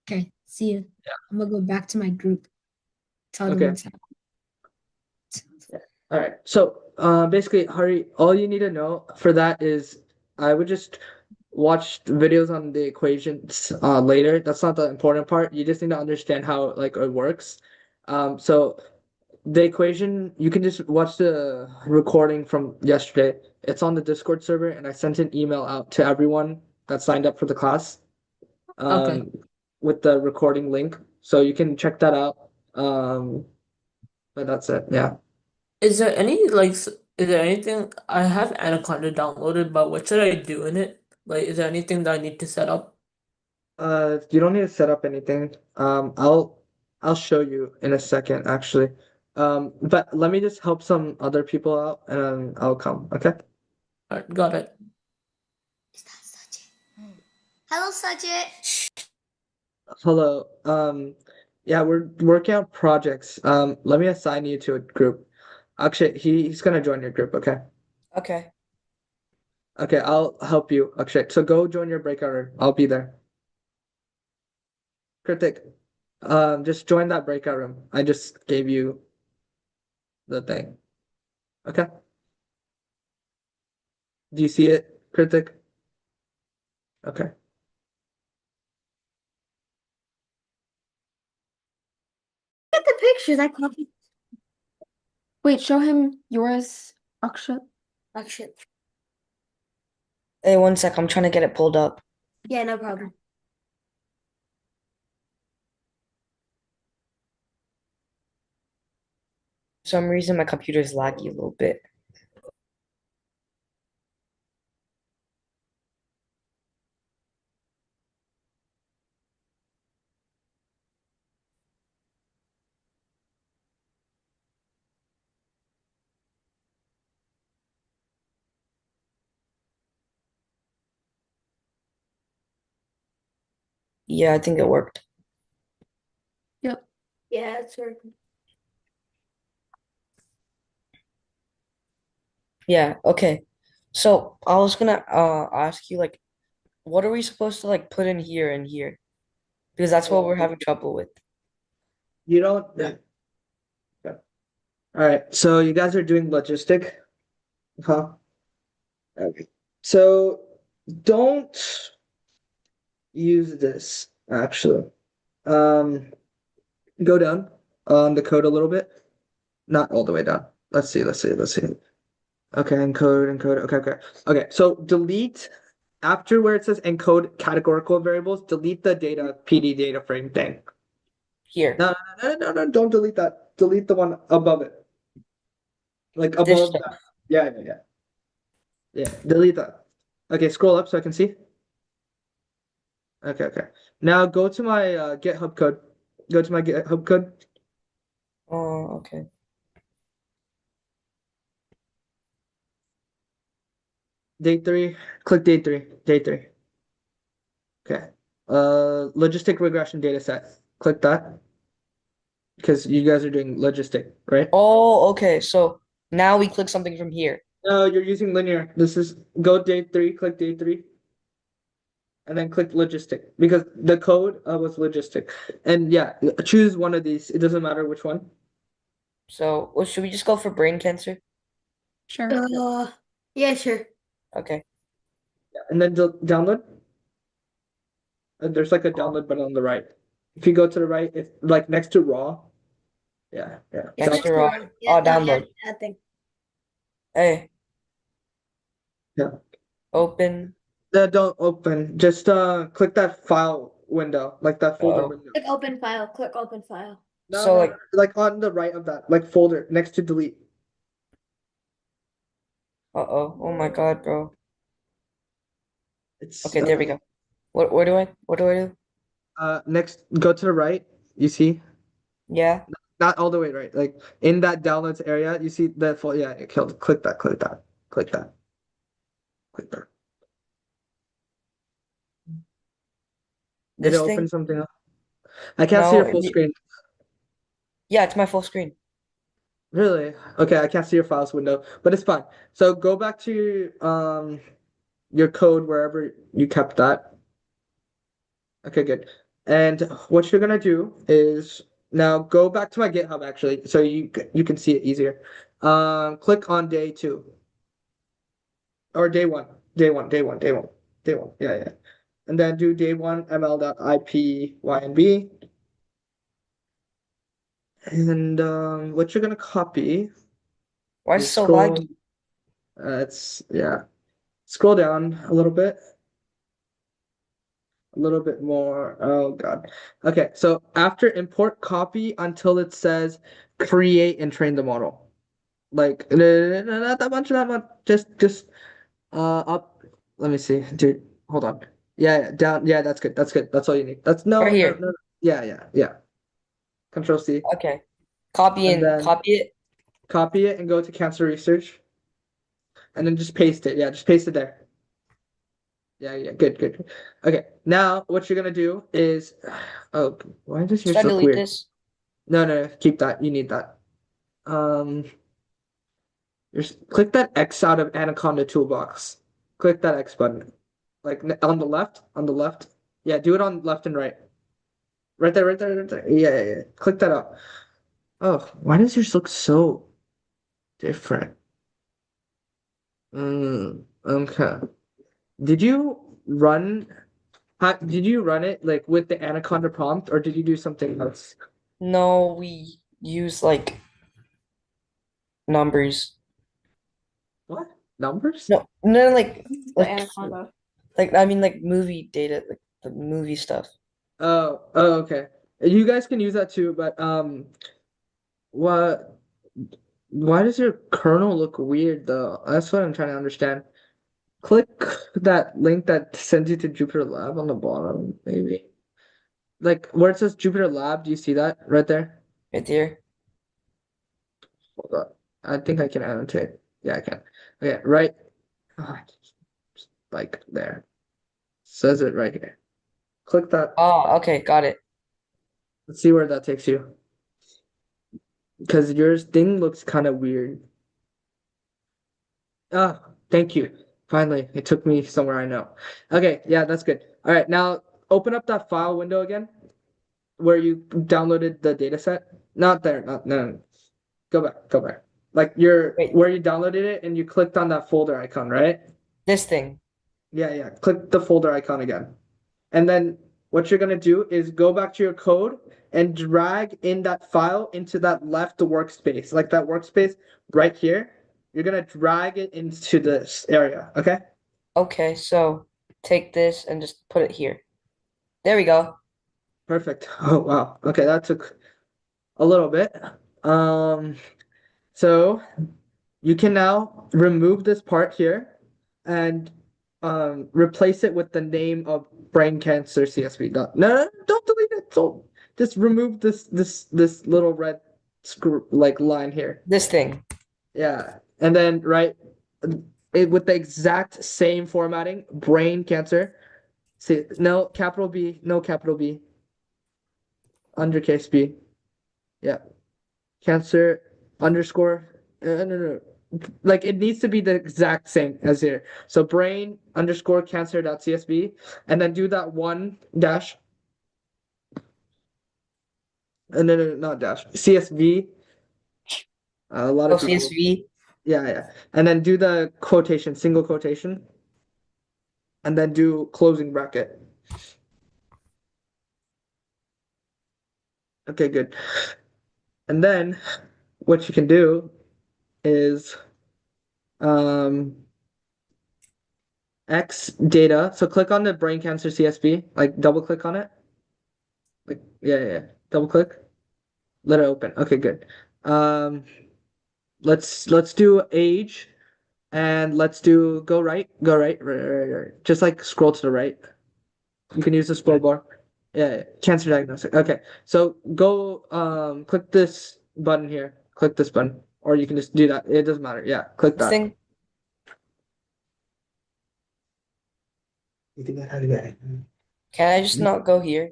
Okay, see you. Yeah. I'm gonna go back to my group. Tell them Okay. what's happening. All right. So, basically, Hari, all you need to know for that is I would just watch the videos on the equations later. That's not the important part. You just need to understand how like it works. So the equation, you can just watch the recording from yesterday. It's on the Discord server, and I sent an email out to everyone that signed up for the class, Okay. with the recording link. So you can check that out. But that's it. Yeah. Is there anything I have Anaconda downloaded, but what should I do in it? Like, is there anything that I need to set up? You don't need to set up anything. I'll show you in a second, actually. But let me just help some other people out and I'll come, okay? Alright, got it. Hello, Sajid. Hello. Yeah, we're working on projects. Let me assign you to a group. Akshay, he's gonna join your group, okay? Okay. Okay, I'll help you, Akshay. So go join your breakout room. I'll be there. Kritik, just join that breakout room. I just gave you the thing. Okay? Do you see it, Kritik? Okay. Look at the pictures I copied. Wait, show him yours, Akshat. Akshat. Hey, one sec. I'm trying to get it pulled up. Yeah, no problem. For some reason, my computer's laggy a little bit. Yeah, I think it worked. Yep. Yeah, it's working. Yeah, okay. So I was gonna ask you like what are we supposed to like put in here and here? Because that's what we're having trouble with. You don't. Yeah. All right. So you guys are doing logistic, huh? Okay. So don't use this actually. Um, go down on the code a little bit. Not all the way down. Let's see. Okay, encode. Okay, so delete after where it says encode categorical variables, delete the data PD data frame thing. Here. No, don't delete that. Delete the one above it. Like This above stuff. that. Yeah, delete that. Okay, scroll up so I can see. Okay. Now go to my GitHub code. Go to my GitHub code. Oh, okay. Day 3. Click day 3. Day 3. Okay. Logistic regression data set. Click that. Because you guys are doing logistic, right? Oh, okay. So now we click something from here. No, you're using linear. This is go day 3, click day 3, and then click logistic because the code was logistic. And yeah, choose one of these. It doesn't matter which one. So, well, should we just go for brain cancer? Sure. Yeah, sure. Okay. And then download. There's like a download button on the right. If you go to the right, it's like next to raw. Yeah. Next to raw. Yeah, Oh, download. that thing. Hey, Yeah. open. Don't open. Just click that file window, like that folder Uh-oh. window. Click open file. Click open file. So like, like on the right of that, like folder next to delete. uh-oh. Oh my God, bro. It's Okay, there we go. What do I do? next go to the right, you see? Yeah. Not all the way right. Like in that downloads area, you see the full yeah, it killed. Click that. Click that. Did it This open thing? something else? I can't see No, your full screen. yeah, it's my full screen. Really? Okay, I can't see your files window, but it's fine. So go back to your code wherever you kept that. Okay, good. And what you're gonna do is now go back to my GitHub actually, so you can see it easier. Click on day 2 or day 1, day one. Yeah. And then do day 1 ml.ipynb. And what you're gonna copy Why is it is so laggy? it's yeah. Scroll down a little bit. A little bit more. Oh God. Okay, so after import copy until it says create and train the model. Like not that much, not much. Just up. Let me see, dude. Hold on. Yeah, down. Yeah, that's good. That's all you need. That's no, Right no, here. no. Yeah. Control C. Okay. and then Copy it. copy it and go to cancer research, and then just paste it. Yeah, just paste it there. Yeah, good. Okay, now what you're gonna do is, oh, why does Should yours I look delete weird? this? No, keep that. You need that. Um, click that X out of Anaconda toolbox. Click that X button, like on the left. On the left. Yeah, do it on left and right. Right there, right there, right there. Yeah. Click that up. Oh, why does yours look so different? Okay. Did you run? Did you run it like with the Anaconda prompt, or did you do something else? No, we use like numbers. What? Numbers? No, like The anaconda. I mean like movie data, like the movie stuff. Oh, okay. You guys can use that too, but what? Why does your kernel look weird though? That's what I'm trying to understand. Click that link that sends you to Jupyter Lab on the bottom, maybe. Like where it says Jupyter Lab, do you see that right there? Right there. Hold on. I think I can annotate. Yeah, I can. Okay, right. Ah, like there. Says it right here. Click that. Oh, okay, got it. Let's see where that takes you. Because yours thing looks kind of weird. Ah, thank you. Finally, it took me somewhere I know. Okay, yeah, that's good. All right, now open up that file window again where you downloaded the data set. Not there, not no. Go back. Like Wait. where you downloaded it and you clicked on that folder icon, right? This thing. Yeah. Click the folder icon again. And then what you're gonna do is go back to your code and drag in that file into that left workspace, like that workspace right here. You're gonna drag it into this area, okay? Okay, so take this and just put it here. There we go. Perfect. Oh wow. Okay, that took a little bit. Um, so you can now remove this part here and replace it with the name of brain cancer CSV. No, don't delete it. Don't just remove this little red screw like line here. This thing. Yeah. And then write it with the exact same formatting, brain cancer. See, no capital B, no capital B, undercase B. Yeah. Cancer underscore. No. Like it needs to be the exact same as here. So brain underscore cancer.csv and then do that one dash. No, not dash. CSV. A lot Oh, of people. CSV. Yeah. And then do the quotation, single quotation. And then do closing bracket. Okay, good. And then what you can do is X data. So click on the brain cancer CSV, like double click on it. Like yeah. Double click. Let it open. Okay, good. Let's do age and let's do go right. Just like scroll to the right. You can use the scroll bar. Yeah. Cancer diagnostic. Okay. So go click this button here. Click this button. Or you can just do that. It doesn't matter. Yeah, click This that. thing. You think that how to get it? Can I just not go here?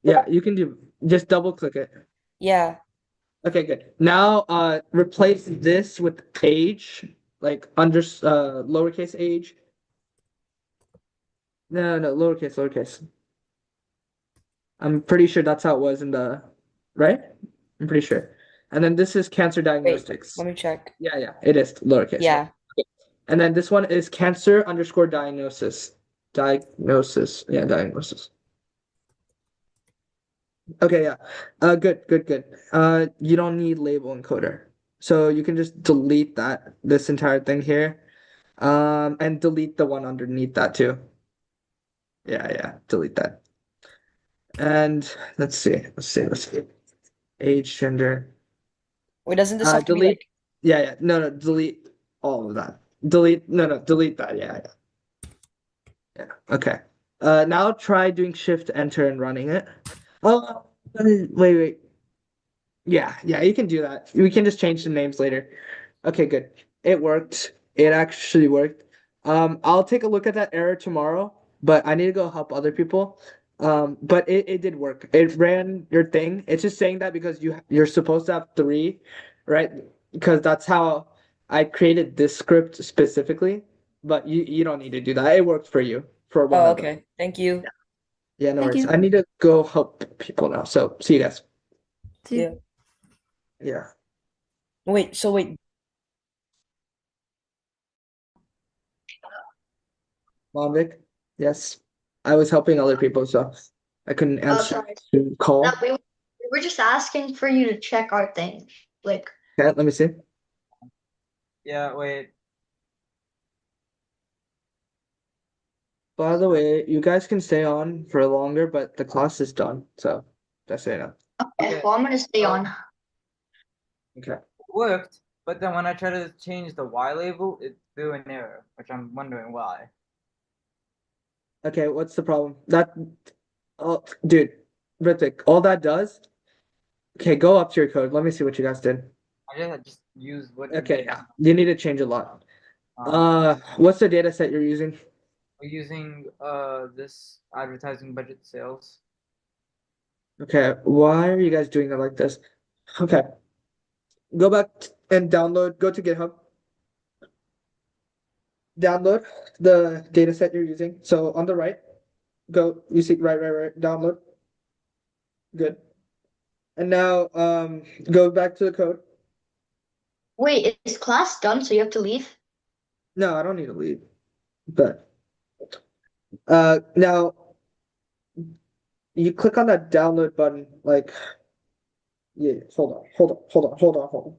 Yeah, you can do just double click it. Yeah. Okay, good. Now replace this with age, like under lowercase age. No, lowercase. I'm pretty sure that's how it was in the right? I'm pretty sure. And then this is cancer Wait, diagnostics. let me check. Yeah, it is lowercase. Yeah. And then this one is cancer underscore diagnosis. Diagnosis. Yeah, diagnosis. Okay, yeah. Good. You don't need label encoder. So you can just delete this entire thing here. And delete the one underneath that too. Yeah, delete that. And let's see. Age, gender. Wait, doesn't this have to be Delete. like Yeah. No, delete all of that. Delete. No, delete that. Yeah. Okay. Now try doing Shift Enter and running it. Oh, wait. Yeah, you can do that. We can just change the names later. Okay, good. It worked. It actually worked. I'll take a look at that error tomorrow, but I need to go help other people. But it did work. It ran your thing. It's just saying that because you're supposed to have three, right? Because that's how I created this script specifically. But you don't need to do that. It worked for you for one Oh, of them. okay. Thank you. Yeah, no Thank worries. you. I need to go help people now. So see you guys. See you. Yeah. Yeah. Wait. Mom Vic? Yes. I was helping other people, so I couldn't Oh, answer sorry. the No, call. we were just asking for you to check our thing. Like, Okay, let me see. Yeah, wait. By the way, you guys can stay on for longer, but the class is done, so just so you know. okay, well, I'm gonna stay on. Okay. It worked, but then when I tried to change the Y label, it threw an error, which I'm wondering why. Okay, what's the problem? Oh, dude, Ritik, all that does. Okay, go up to your code. Let me see what you guys did. I just used what you Okay, did. yeah, you need to change a lot. Um, What's the data set you're using? we're using this advertising budget sales. Okay, why are you guys doing it like this? Okay, go back and download. Go to GitHub. Download the data set you're using. So on the right, you see right, download. Good. And now go back to the code. Wait, is class done? So you have to leave? No, I don't need to leave. But now you click on that download button, like yeah, hold on.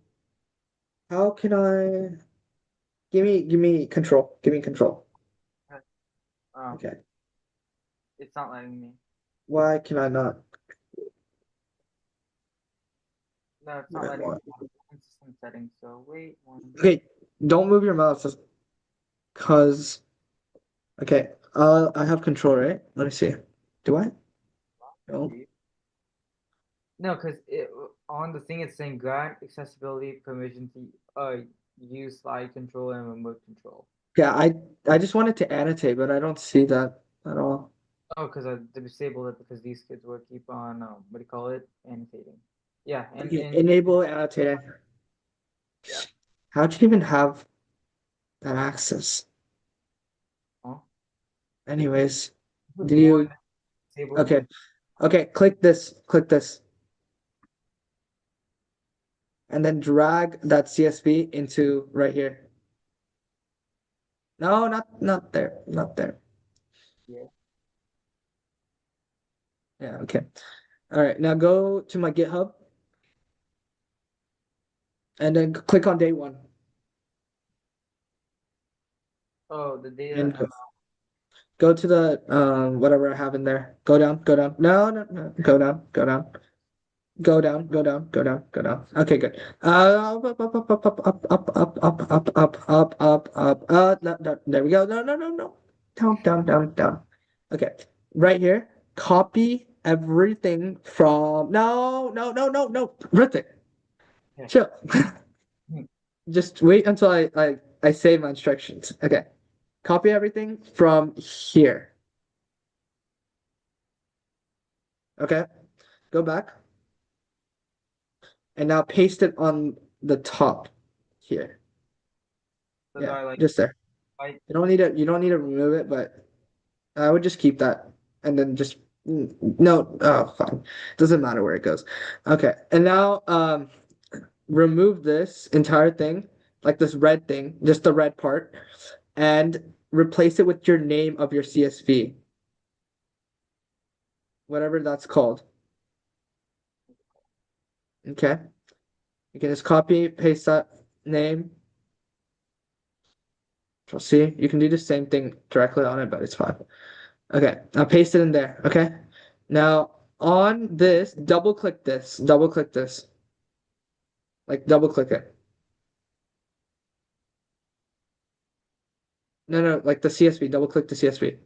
How can I give me control. Give me control. Um, Okay. it's not letting me. Why can I not? No, it's not letting me. System settings. So wait one. Okay, don't move your mouse because okay, I have control, right? Let me see. Do I? No. No, because on the thing it's saying grant accessibility permission to use slide control and remote control. Yeah, I just wanted to annotate, but I don't see that at all. Oh, because I disabled it because these kids will keep on what do you call it, annotating. Yeah, and Enable annotating. yeah. How'd you even have that access? Huh? Anyways, Put do one you? disable. Okay, click this, and then drag that CSV into right here. No, not there, not there. Yeah. Yeah, okay. All right, now go to my GitHub and then click on day one. Oh, the data. And go to the whatever I have in there. Go down, go down. No. Go down, go down. Go down, go down, go down, go down. Okay, good. Up. No, there we go. No. Down. Okay, right here. Copy everything from. No. Ritik, Yeah. chill. Just wait until I say my instructions. Okay, copy everything from here. Okay, go back and now paste it on the top here. So do Yeah, I like just there. I You don't need to remove it, but I would just keep that and then just no, oh fine. Doesn't matter where it goes. Okay. And now remove this entire thing, like this red thing, just the red part, and replace it with your name of your CSV. Whatever that's called. Okay. You can just copy, paste that name. So see, you can do the same thing directly on it, but it's fine. Okay, I'll paste it in there. Okay. Now on this, double click this. Double click this. Like double click it. No, like the CSV. Double click the CSV.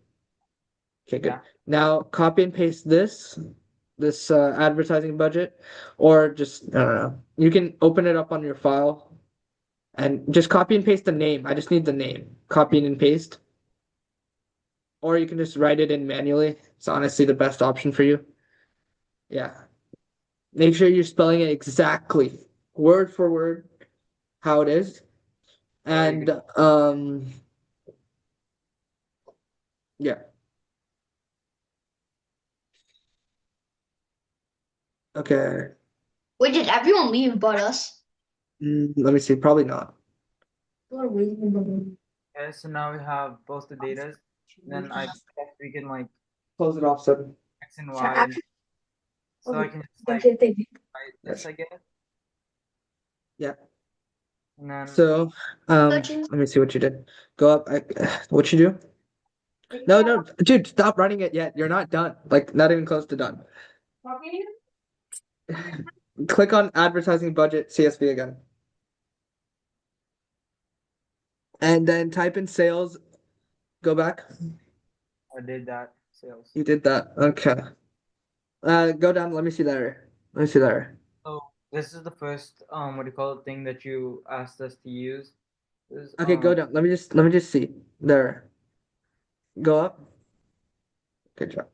Okay, good. yeah. Now copy and paste this this advertising budget, or just I don't know. You can open it up on your file and just copy and paste the name. I just need the name. Copy and paste. Or you can just write it in manually. It's honestly the best option for you. Yeah. Make sure you're spelling it exactly, word for word, how it is. And yeah. Okay. Wait, did everyone leave but us? Let me see. Probably not. Okay, so now we have both the datas. Then I guess we can like Close it off, so X and Y. So I can just like write this, I guess. yeah. And then So Coaching. let me see what you did. Go up. What you do? No, dude, stop running it yet. You're not done. Like not even close to done. Click on advertising budget CSV again. And then type in sales. Go back. I did that sales. You did that. Okay. Go down. Let me see that error. Let me see that error. So this is the first what do you call it thing that you asked us to use. Is Okay, go down. Let me just see. There. Go up. Good job.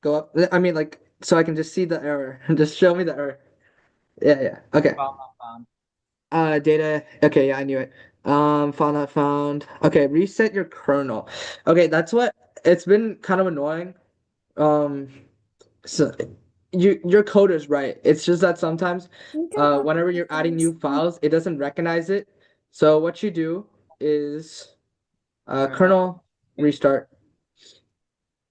Go up. I mean, like, so I can just see the error. Just show me the error. Yeah. Okay. file not found. Data. Okay, yeah, I knew it. File not found. Okay, reset your kernel. Okay, that's what it's been kind of annoying. Um, so your code is right. It's just that sometimes, whenever you're adding new files, it doesn't recognize it. So what you do is, kernel restart,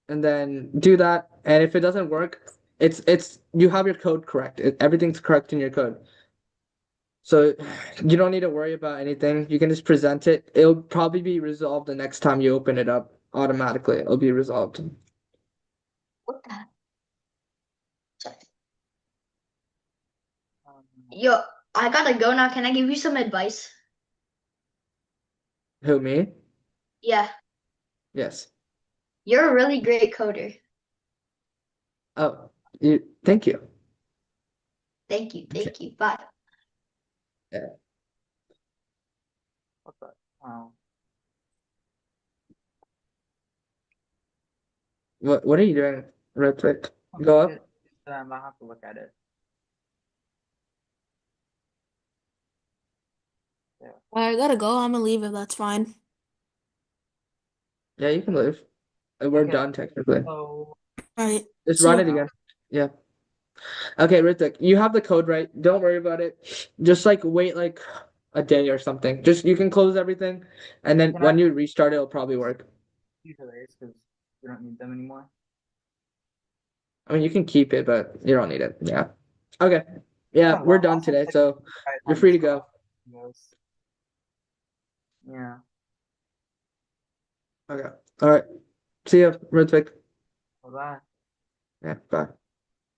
and then do that. And if it doesn't work, it's you have your code correct. Everything's correct in your code. So you don't need to worry about anything. You can just present it. It'll probably be resolved the next time you open it up automatically. It'll be resolved. What the heck? Sorry. Um, Yo, I gotta go now. Can I give you some advice? Who, me? Yeah, Yes. you're a really great coder. Oh, thank you. Thank you. Okay. Thank you. Bye. Yeah. what the oh. What are you doing, Ritwik? Go up. I might have to look at it. I gotta go. I'm gonna leave if that's fine. Yeah, you can leave. We're Okay. done technically. So All right. Just See run ya. it again. Yeah. Okay, Ritik, you have the code right. Don't worry about it. Just like wait like a day or something. Just you can close everything, and then Can when I you restart, it'll probably work. use erase because we don't need them anymore? I mean, you can keep it, but you don't need it. Yeah. Okay. Yeah, we're done today, so you're free to go. Yes. Yeah. Okay. All right. See ya, Ritik. Bye-bye. Yeah. Bye.